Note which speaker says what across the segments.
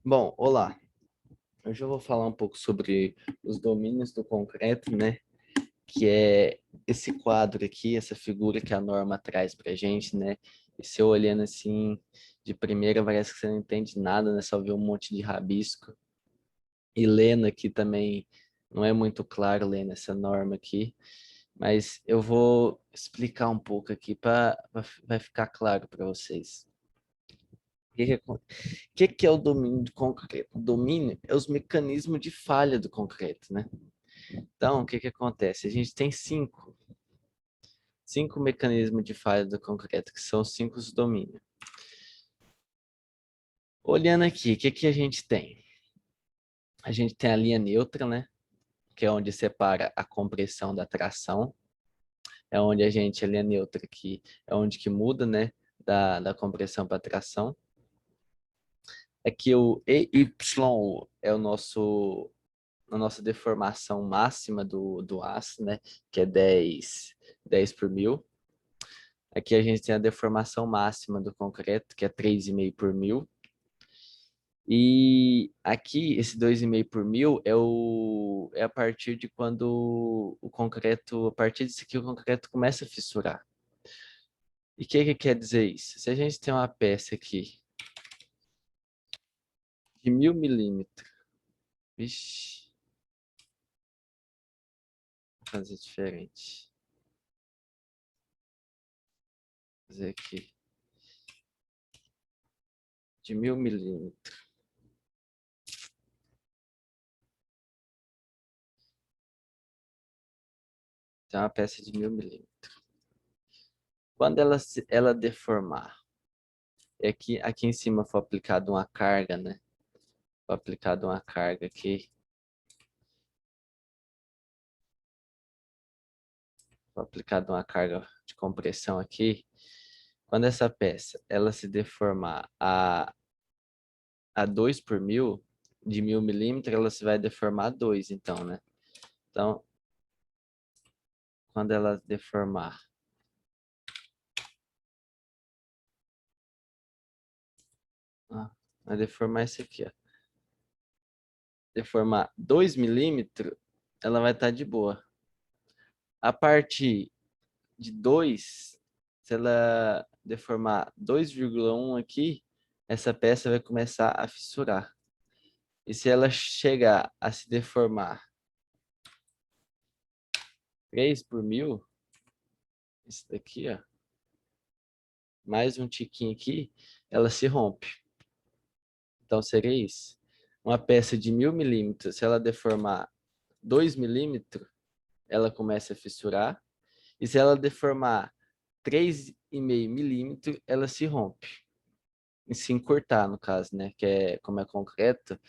Speaker 1: Bom, olá. Hoje eu vou falar um pouco sobre os domínios do concreto, né? Que é esse quadro aqui, essa figura que a norma traz pra gente, né? E se eu olhando assim, de primeira, parece que você não entende nada, né? Só vê um monte de rabisco. E lendo aqui também não é muito claro lendo essa norma aqui, mas eu vou explicar um pouco aqui para vai ficar claro para vocês. O que é o domínio do concreto? O domínio é os mecanismos de falha do concreto, né? Então, o que acontece? A gente tem cinco mecanismos de falha do concreto, que são os cinco domínios. Olhando aqui, o que a gente tem? A gente tem a linha neutra, né? Que é onde separa a compressão da tração. É onde a linha neutra aqui, é onde que muda, né? Da compressão para tração. Aqui o EY é a nossa deformação máxima do aço, né? Que é 10 por mil. Aqui a gente tem a deformação máxima do concreto, que é 3,5 por mil. E aqui, esse 2,5 por mil é a partir de quando o concreto, a partir disso aqui, o concreto começa a fissurar. E o que quer dizer isso? Se a gente tem uma peça aqui de 1.000 milímetros, vixi, vou fazer diferente. Vou fazer aqui, de 1.000 milímetros. Tem uma peça de 1.000 milímetros. Quando ela deformar, é que aqui em cima foi aplicada uma carga, né? Foi aplicada uma carga aqui. Foi aplicada uma carga de compressão aqui. Quando essa peça ela se deformar a 2 por mil, de 1.000 milímetros, ela se vai deformar a 2, então, né? Então, quando ela deformar vai deformar isso aqui, ó. Deformar 2 milímetros, ela vai estar de boa. A partir de 2, se ela deformar 2,1 aqui, essa peça vai começar a fissurar. E se ela chegar a se deformar 3 por mil, isso daqui, ó, mais um tiquinho aqui, ela se rompe. Então seria isso. Uma peça de 1.000 milímetros, se ela deformar 2 milímetros, ela começa a fissurar. E se ela deformar 3,5 milímetros, ela se rompe. E se encurtar, no caso, né? Que é, como é concreto,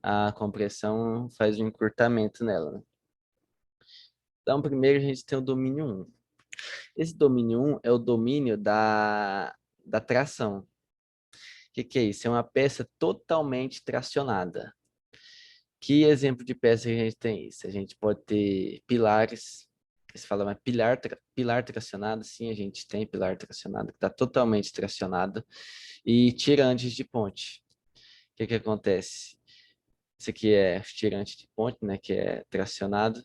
Speaker 1: a compressão faz um encurtamento nela, né? Então, primeiro a gente tem o domínio 1. Esse domínio 1 é o domínio da tração. O que é isso? É uma peça totalmente tracionada. Que exemplo de peça que a gente tem isso? A gente pode ter pilares. Você fala, mas pilar tracionado? Sim, a gente tem pilar tracionado, que está totalmente tracionado. E tirantes de ponte. O que acontece? Isso aqui é tirante de ponte, né? Que é tracionado.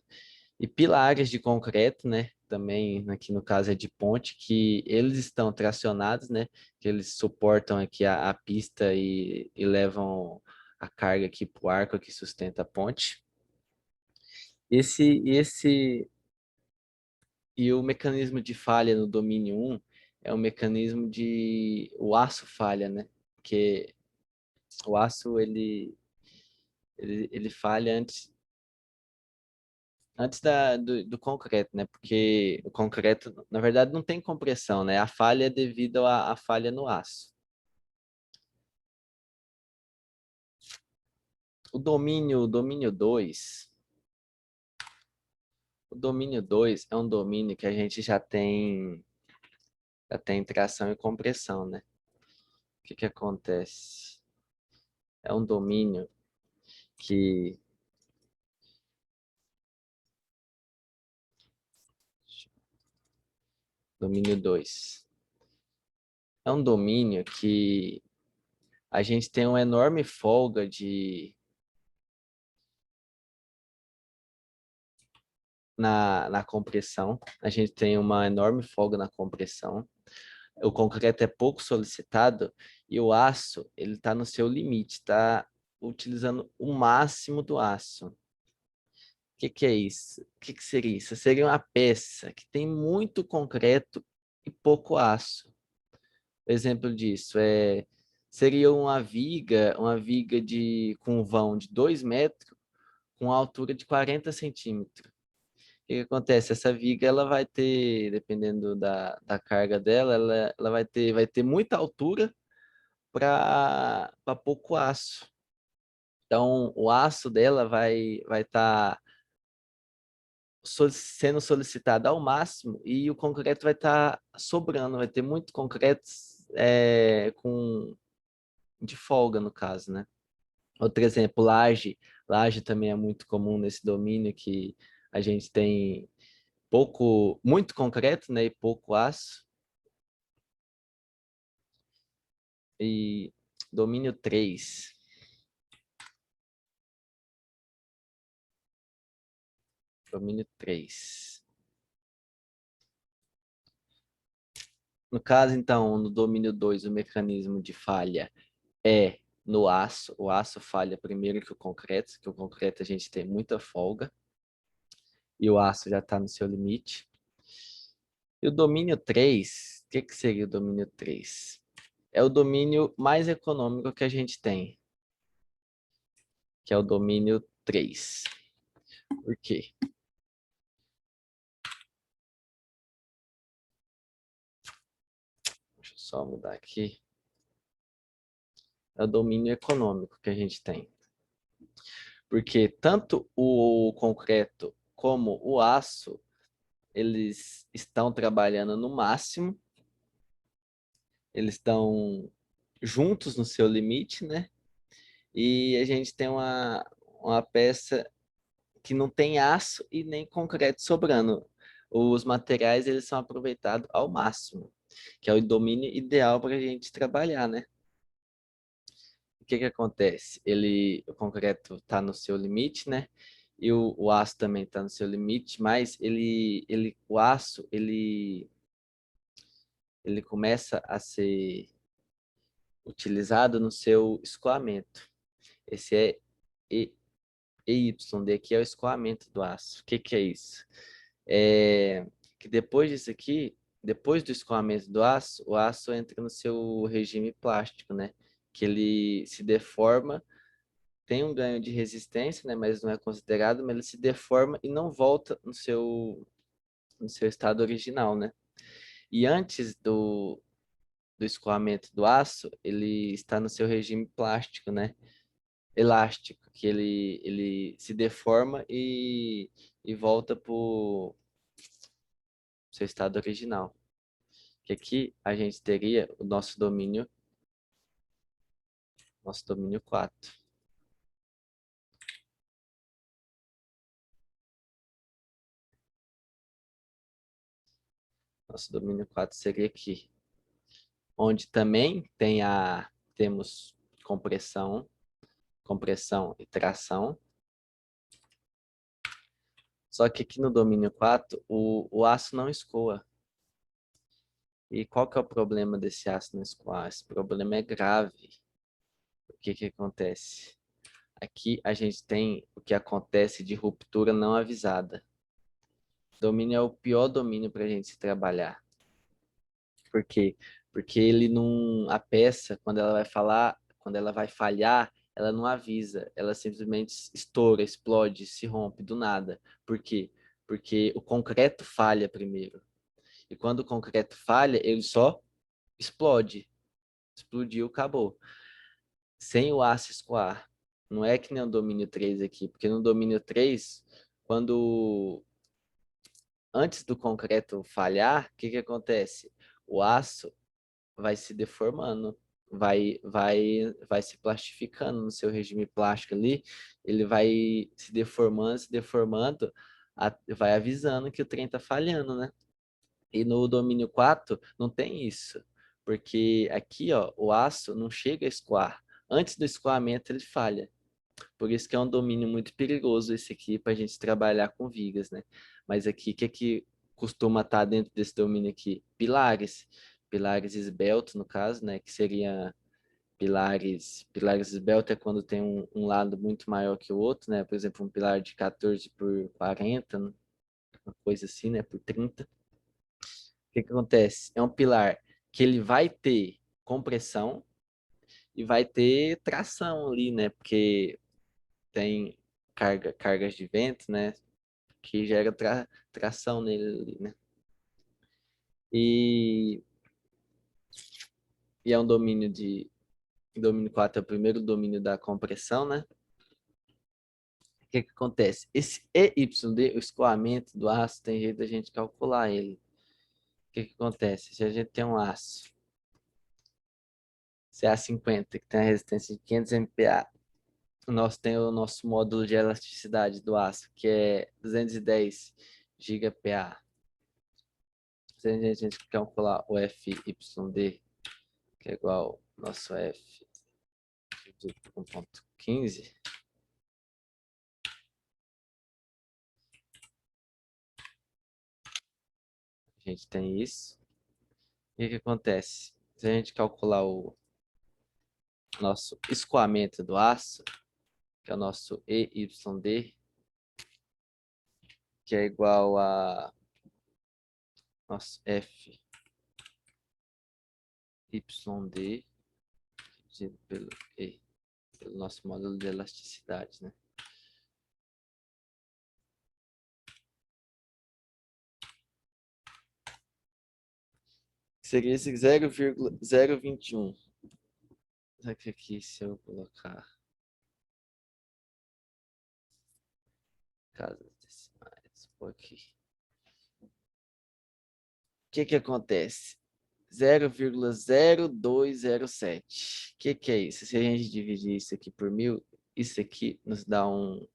Speaker 1: E pilares de concreto, né? Também aqui no caso é de ponte, que eles estão tracionados, né? Que eles suportam aqui a pista e levam a carga aqui para o arco que sustenta a ponte. Esse e o mecanismo de falha no domínio 1 é o mecanismo de o aço falha, né? Que o aço ele falha antes do concreto, né? Porque o concreto, na verdade, não tem compressão, né? A falha é devido à falha no aço. O domínio 2 é um domínio que a gente já tem tração e compressão, né? O que acontece? É um domínio que domínio 2 é um domínio que a gente tem uma enorme folga na compressão. A gente tem uma enorme folga na compressão. O concreto é pouco solicitado e o aço, ele está no seu limite, está utilizando o máximo do aço. O que é isso? O que seria isso? Seria uma peça que tem muito concreto e pouco aço. Exemplo disso seria uma viga com um vão de 2 metros com altura de 40 centímetros. O que acontece? Essa viga ela vai ter, dependendo da carga dela, ela vai ter muita altura para pouco aço. Então, o aço dela vai estar sendo solicitado ao máximo e o concreto vai estar sobrando, vai ter muito concreto de folga, no caso, né? Outro exemplo, laje. Laje também é muito comum nesse domínio que a gente tem muito concreto, né, e pouco aço. E domínio 3. Domínio 3. No caso, então, no domínio 2, o mecanismo de falha é no aço. O aço falha primeiro que o concreto a gente tem muita folga e o aço já está no seu limite. E o domínio 3, o que seria o domínio 3? É o domínio mais econômico que a gente tem, que é o domínio 3. Por quê? Deixa eu só mudar aqui. É o domínio econômico que a gente tem. Porque tanto o concreto como o aço, eles estão trabalhando no máximo, eles estão juntos no seu limite, né? E a gente tem uma peça que não tem aço e nem concreto sobrando. Os materiais, eles são aproveitados ao máximo, que é o domínio ideal para a gente trabalhar, né? O que acontece? O concreto está no seu limite, né? E o aço também está no seu limite, mas o aço, ele começa a ser utilizado no seu escoamento. Esse é E- EYD aqui é o escoamento do aço. O que é isso? É que depois disso aqui, depois do escoamento do aço, o aço entra no seu regime plástico, né? Que ele se deforma, tem um ganho de resistência, né? Mas não é considerado, mas ele se deforma e não volta no seu estado original, né? E antes do escoamento do aço, ele está no seu regime plástico, né? Elástico, que ele se deforma e volta para o seu estado original. Que aqui a gente teria o nosso domínio 4. Nosso domínio 4 seria aqui, onde também temos compressão e tração. Só que aqui no domínio 4, o aço não escoa. E qual que é o problema desse aço não escoar? Esse problema é grave. O que acontece? Aqui a gente tem o que acontece de ruptura não avisada. Domínio é o pior domínio para a gente se trabalhar. Por quê? Porque ele não. A peça, quando ela vai falhar, ela não avisa. Ela simplesmente estoura, explode, se rompe do nada. Por quê? Porque o concreto falha primeiro. E quando o concreto falha, ele só explode. Explodiu, acabou. Sem o aço escoar. Não é que nem o domínio 3 aqui, porque no domínio 3, quando antes do concreto falhar, o que acontece? O aço vai se deformando, vai se plastificando no seu regime plástico ali, ele vai se deformando, vai avisando que o trem tá falhando, né? E no domínio 4 não tem isso, porque aqui, ó, o aço não chega a escoar. antes do escoamento ele falha. Por isso que é um domínio muito perigoso esse aqui para a gente trabalhar com vigas, né? Mas aqui, o que é que costuma estar dentro desse domínio aqui? Pilares. Pilares esbeltos, no caso, né? Que seria pilares esbeltos é quando tem um lado muito maior que o outro, né? Por exemplo, um pilar de 14 por 40, né? Uma coisa assim, né? Por 30. O que que acontece? É um pilar que ele vai ter compressão e vai ter tração ali, né? Porque tem cargas de vento, né? Que gera tração nele ali, né? E, e é um domínio 4 é o primeiro domínio da compressão, né? O que que acontece? Esse EYD, o escoamento do aço, tem jeito da gente calcular ele. O que que acontece? Se a gente tem um aço CA50, que tem a resistência de 500 MPa, nós tem o nosso módulo de elasticidade do aço, que é 210 GPa. Se a gente calcular o FYD, que é igual ao nosso F de 1,15, a gente tem isso. E o que acontece? Se a gente calcular o nosso escoamento do aço, que é o nosso EYD, que é igual a nosso FYD dividido pelo E, pelo nosso módulo de elasticidade, né? Seria esse 0,021. Será que aqui, se eu colocar casas decimais, por aqui. O que que acontece? 0,0207. O que é isso? Se a gente dividir isso aqui por 1000, isso aqui nos dá um...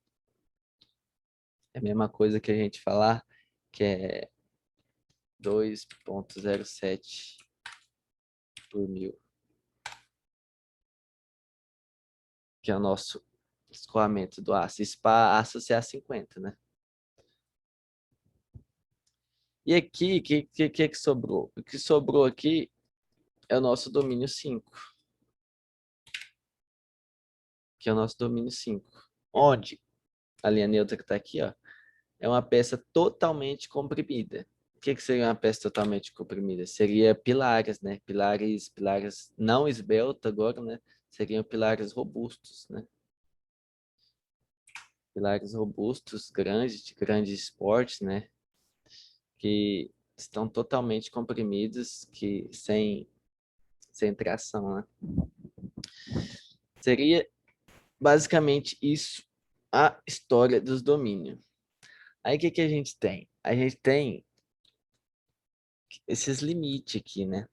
Speaker 1: É a mesma coisa que a gente falar, que é 2,07 por 1000, que é o nosso escoamento do aço. Isso para aço CA50, né? E aqui, o que sobrou? O que sobrou aqui é o nosso domínio 5, que é o nosso domínio 5. Onde a linha neutra que está aqui, ó, é uma peça totalmente comprimida. O que seria uma peça totalmente comprimida? Seria pilares, né? Pilares não esbeltos agora, né? Seriam pilares robustos, né? Pilares robustos, grandes, de grandes portes, né? Que estão totalmente comprimidos, que sem tração, né? Seria basicamente isso a história dos domínios. Aí o que a gente tem? A gente tem esses limites aqui, né?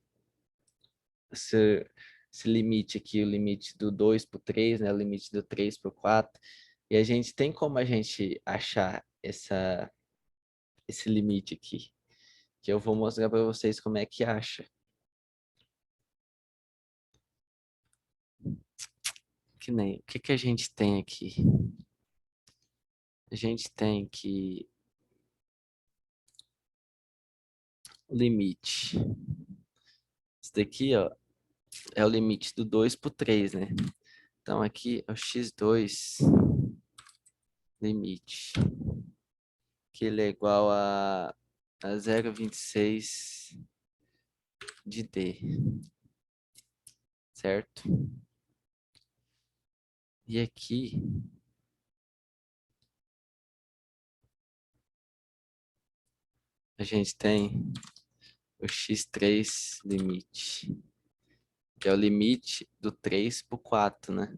Speaker 1: Esse, esse limite aqui, o limite do 2 para o 3, né? O limite do 3 para o 4. E a gente tem como a gente achar esse limite aqui, que eu vou mostrar para vocês como é que acha. Que nem, o que a gente tem aqui? A gente tem que o limite. Isso daqui, ó, é o limite do 2 para o 3, né? Então aqui é o x2 limite, que ele é igual a 0,26 de D, certo? E aqui a gente tem o x3 limite, que é o limite do 3 para o 4, né?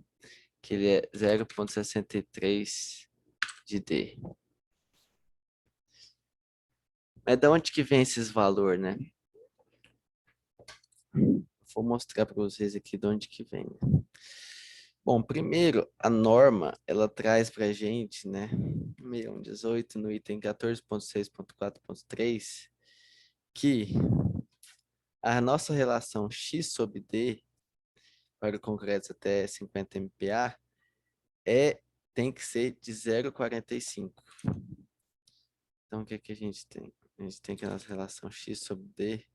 Speaker 1: Que ele é 0,63 de D. Mas de onde que vem esses valores, né? Vou mostrar para vocês aqui de onde que vem. Bom, primeiro, a norma, ela traz para a gente, né, 6118 no item 14.6.4.3, que a nossa relação x sobre d para concretos até 50 MPa, tem que ser de 0,45. Então, o que que a gente tem? A gente tem que a nossa relação x sobre d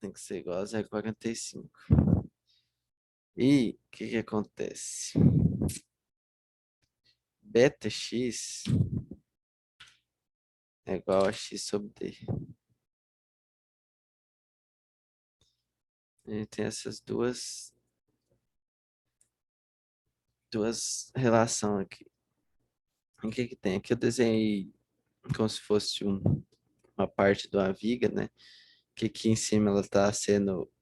Speaker 1: tem que ser igual a 0,45. E o que que acontece? Beta x é igual a x sobre d. A gente tem essas duas relações aqui. O que que tem? Aqui eu desenhei como se fosse uma parte de uma viga, né? Que aqui em cima ela está sendo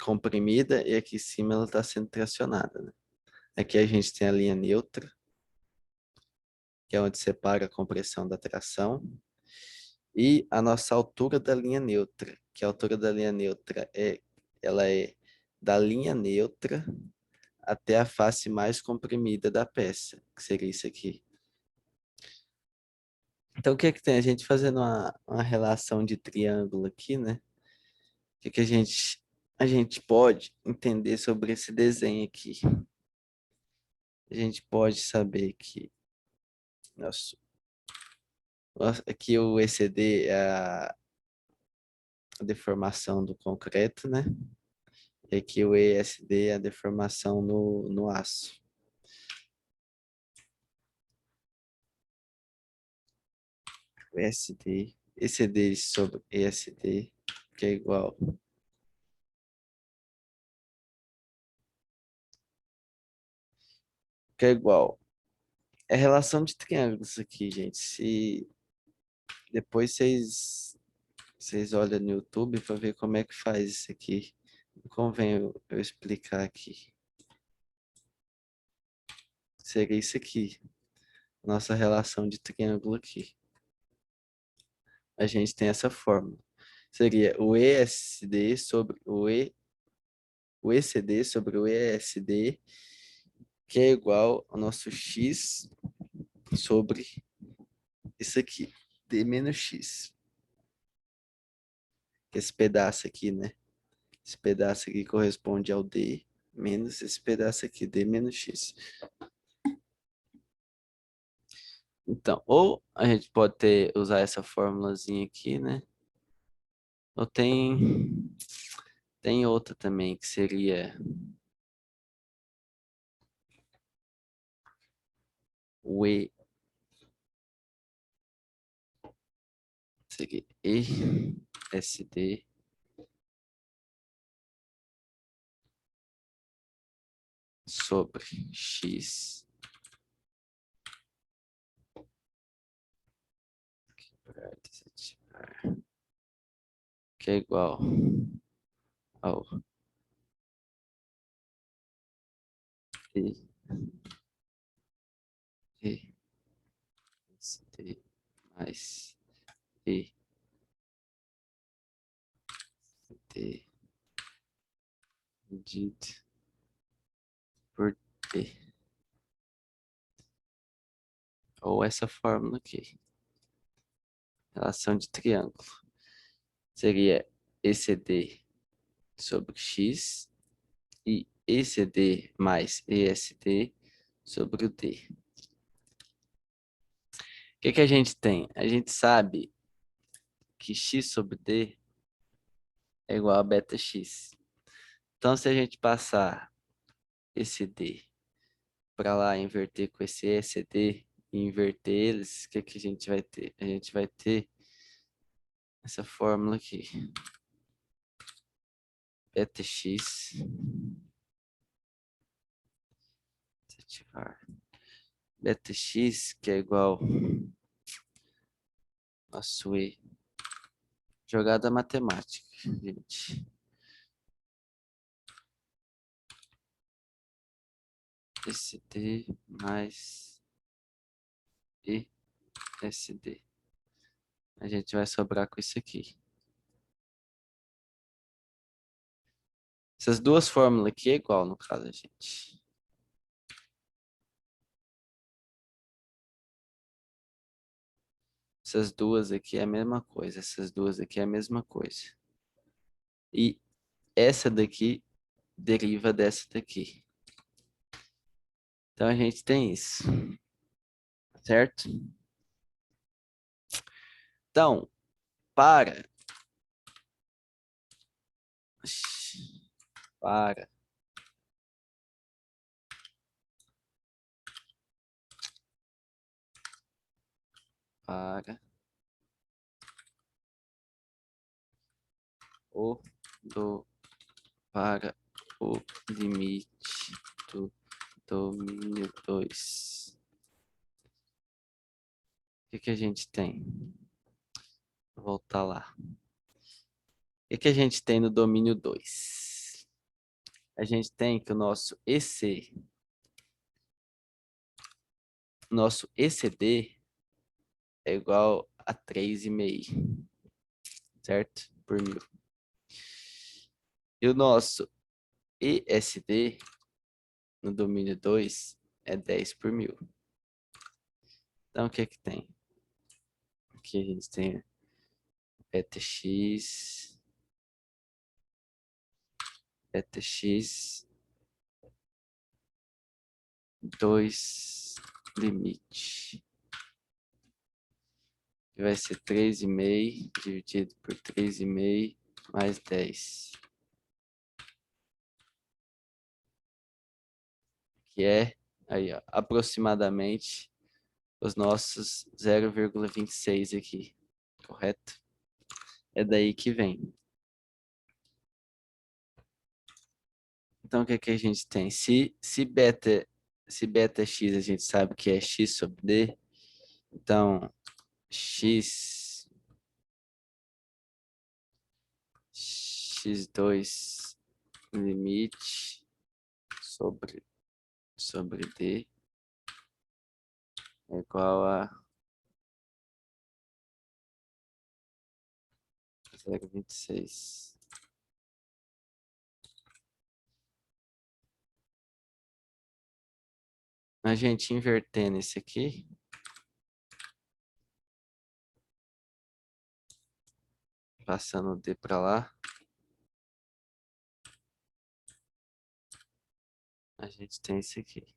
Speaker 1: comprimida e aqui em cima ela está sendo tracionada, né? Aqui a gente tem a linha neutra, que é onde separa a compressão da tração, e a nossa altura da linha neutra, que a altura da linha neutra ela é da linha neutra até a face mais comprimida da peça, que seria isso aqui. Então, o que é que tem? A gente fazendo uma relação de triângulo aqui, né? O que que a gente pode entender sobre esse desenho aqui? A gente pode saber que aqui o ECD é a deformação do concreto, né? E aqui o ESD é a deformação no aço. O ESD, ECD sobre ESD, que é igual. Que é igual. É relação de triângulos aqui, gente. Se depois vocês olham no YouTube para ver como é que faz isso aqui. Não convém eu explicar aqui. Seria isso aqui. Nossa relação de triângulo aqui. A gente tem essa fórmula. Seria o ESD sobre o ECD sobre o ESD, que é igual ao nosso x sobre isso aqui, d menos x. Esse pedaço aqui, né? Esse pedaço aqui corresponde ao d menos esse pedaço aqui, d menos x. Então, ou a gente pode usar essa formulazinha aqui, né? Ou tem outra também, que seria o E, seria ESD sobre x, que é igual ao E, ESD mais ESD dividido por D. Ou essa fórmula aqui, relação de triângulo. Seria ECD sobre x e ECD mais ESD sobre o D. O que que a gente tem? A gente sabe que x sobre D é igual a beta x. Então, se a gente passar esse D para lá, inverter com esse ECD e inverter eles, o que que a gente vai ter? A gente vai ter essa fórmula aqui. Beta x desativar. Beta x que é igual a sua jogada matemática, gente. SD mais ESD. A gente vai sobrar com isso aqui. Essas duas fórmulas aqui é igual, no caso, gente. Essas duas aqui é a mesma coisa. Essas duas aqui é a mesma coisa. E essa daqui deriva dessa daqui. Então a gente tem isso, certo? Então, para, para, para o do para o limite do domínio 2. O que que a gente tem? Vou voltar lá. O que que a gente tem no domínio 2? A gente tem que o nosso ECD é igual a 3,5, certo? Por mil. E o nosso ESD no domínio 2 é 10 por mil. Então, o que que tem? Aqui a gente tem beta x 2 limite, que vai ser 3,5 dividido por 3,5 mais 10, que é aí, ó, aproximadamente os nossos 0,26 aqui, correto? É daí que vem. Então, o que que a gente tem? Se beta x a gente sabe que é x sobre d, então x2 limite sobre d é igual a 0,26. A gente invertendo esse aqui, passando o d para lá, a gente tem esse aqui.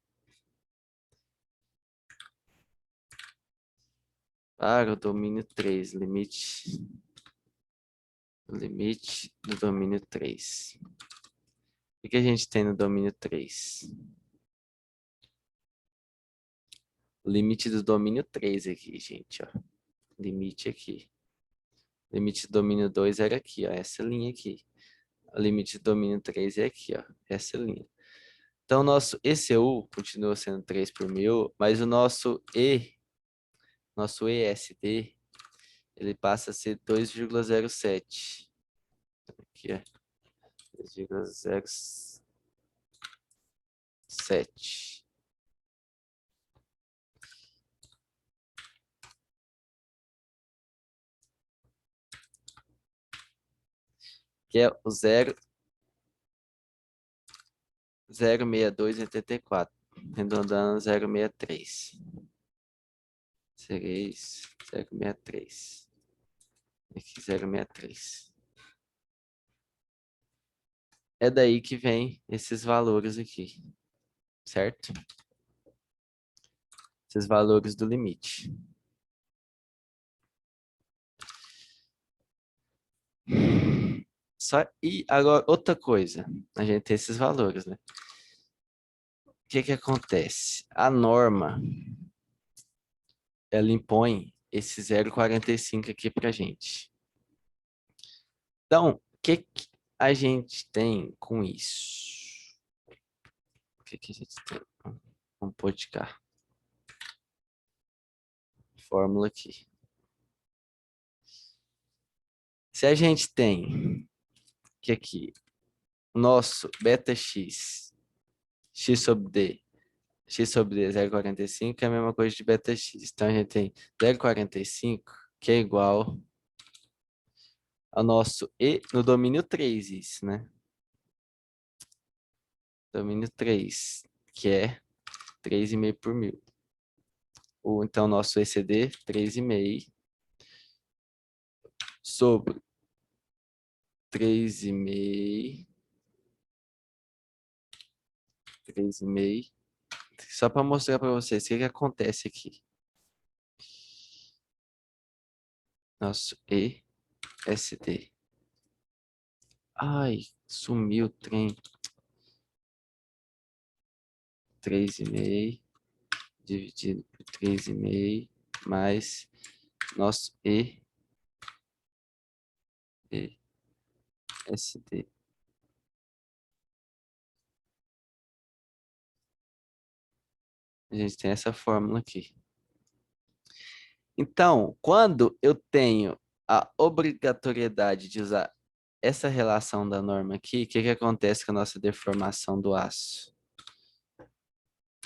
Speaker 1: Para o domínio 3, limite do domínio 3. O que a gente tem no domínio 3? O limite do domínio 3 aqui, gente, ó. Limite aqui. Limite do domínio 2 era aqui, ó. Essa linha aqui. O limite do domínio 3 é aqui, ó. Essa linha. Então, nosso ECU continua sendo 3 por mil, mas o nosso ESD, ele passa a ser 2,07. Aqui é 2,07. Que é o 0,6284, arredondando 0,63. Seria isso, 0,63. Aqui, 0,63. É daí que vem esses valores aqui, certo? Esses valores do limite. E agora, outra coisa, a gente tem esses valores, né? O que que acontece? A norma, ela impõe esse 0,45 aqui pra gente. Então, o que a gente tem com isso? O que que a gente tem? Vamos pôr de cá. Fórmula aqui. Se a gente tem que aqui, nosso beta x sobre d, x sobre d 0,45 é a mesma coisa de beta x. Então, a gente tem 0,45, que é igual ao nosso E no domínio 3, isso, né? Domínio 3, que é 3,5 por mil. Ou então, nosso ECD, 3,5 sobre 3,5. 3,5. Só para mostrar para vocês o que que acontece aqui. Nosso ESD. Ai, sumiu o trem. 3,5 dividido por 3,5 mais nosso ESD. A gente tem essa fórmula aqui. Então, quando eu tenho a obrigatoriedade de usar essa relação da norma aqui, o que que acontece com a nossa deformação do aço?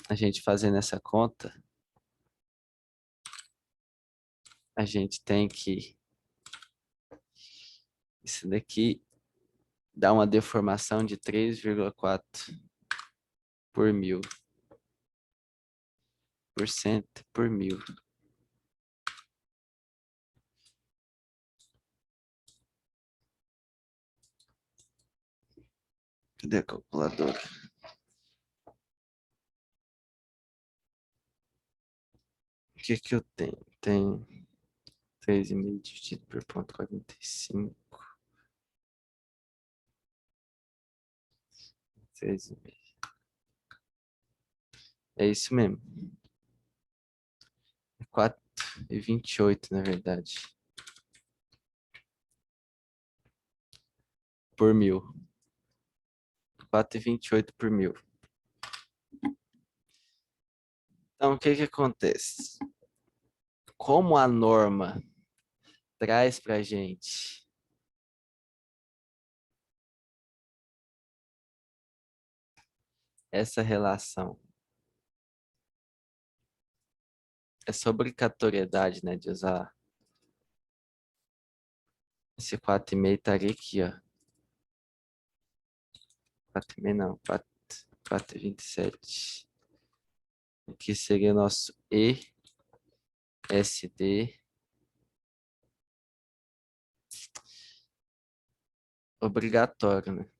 Speaker 1: A gente fazendo essa conta, a gente tem que... Isso daqui dá uma deformação de 3,4 por mil. Por cento por mil. Cadê a calculadora? O que que eu tenho? Tenho 3,5 dividido por 0,45. 3,5. É isso mesmo. É 4,28, na verdade. Por mil. 4,28 por mil. Então, o que que acontece? Como a norma traz pra gente essa relação, essa obrigatoriedade, né, de usar esse 4,5 estaria aqui, ó. 4,5 não, 4,27. Aqui seria nosso ESD obrigatório, né?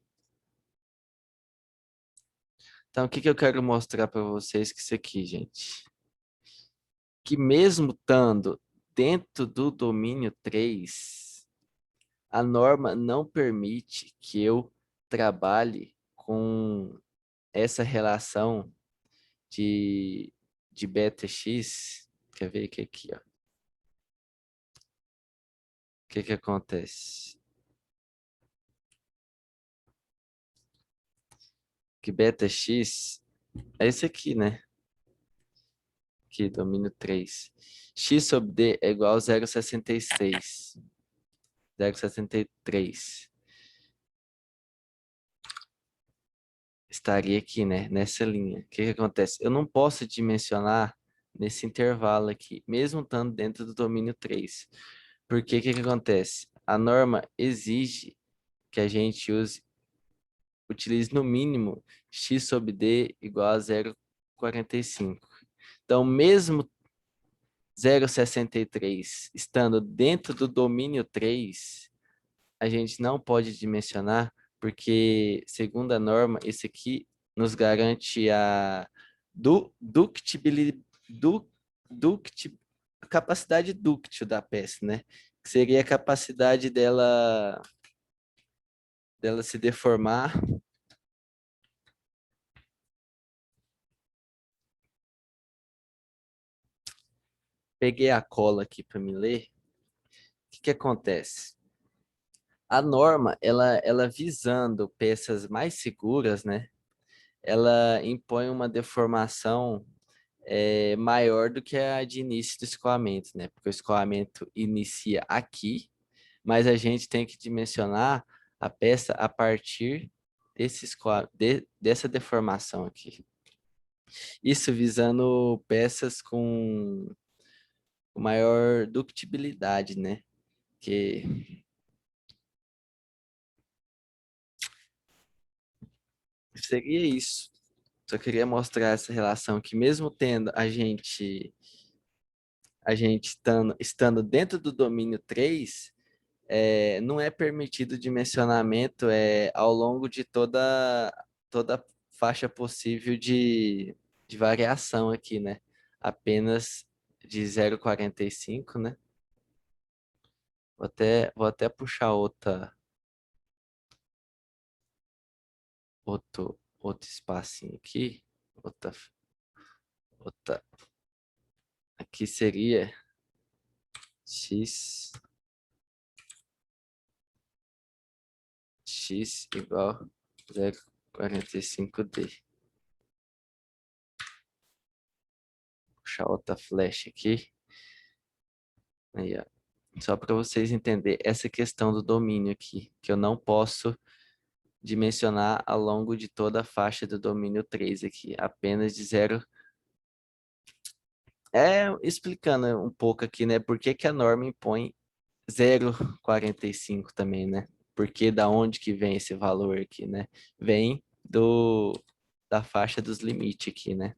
Speaker 1: Então, o que que eu quero mostrar para vocês que isso aqui, gente? Que mesmo estando dentro do domínio 3, a norma não permite que eu trabalhe com essa relação de beta x. Quer ver que aqui, ó. O que que acontece? Que beta x é esse aqui, né? Aqui, domínio 3. X sobre D é igual a 0,66. 0,63. Estaria aqui, né? Nessa linha. O que que acontece? Eu não posso dimensionar nesse intervalo aqui, mesmo estando dentro do domínio 3. Porque o que que acontece? A norma exige que a gente utilize no mínimo x sobre d igual a 0,45. Então, mesmo 0,63 estando dentro do domínio 3, a gente não pode dimensionar, porque, segundo a norma, esse aqui nos garante a ductibilidade, capacidade dúctil da peça, né? Que seria a capacidade dela se deformar. Peguei a cola aqui para me ler. O que que acontece? A norma, ela visando peças mais seguras, né? Ela impõe uma deformação maior do que a de início do escoamento, né? Porque o escoamento inicia aqui, mas a gente tem que dimensionar a peça a partir dessa deformação aqui. Isso visando peças com maior ductibilidade, né? Que seria isso. Só queria mostrar essa relação que mesmo tendo a gente estando dentro do domínio 3, Não é permitido dimensionamento ao longo de toda faixa possível de variação aqui, né? Apenas de 0,45, né? Vou até puxar outro espacinho aqui. Outra, outra. Aqui seria x igual 0,45D. Puxar outra flecha aqui. Aí, ó. Só para vocês entenderem essa questão do domínio aqui, que eu não posso dimensionar ao longo de toda a faixa do domínio 3 aqui, apenas de zero. Explicando um pouco aqui, né? Por que que a norma impõe 0,45 também, né? Porque da onde que vem esse valor aqui, né? Vem da faixa dos limites aqui, né?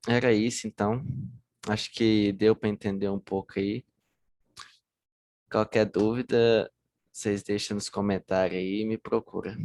Speaker 1: Era isso, então. Acho que deu para entender um pouco aí. Qualquer dúvida, vocês deixam nos comentários aí e me procura.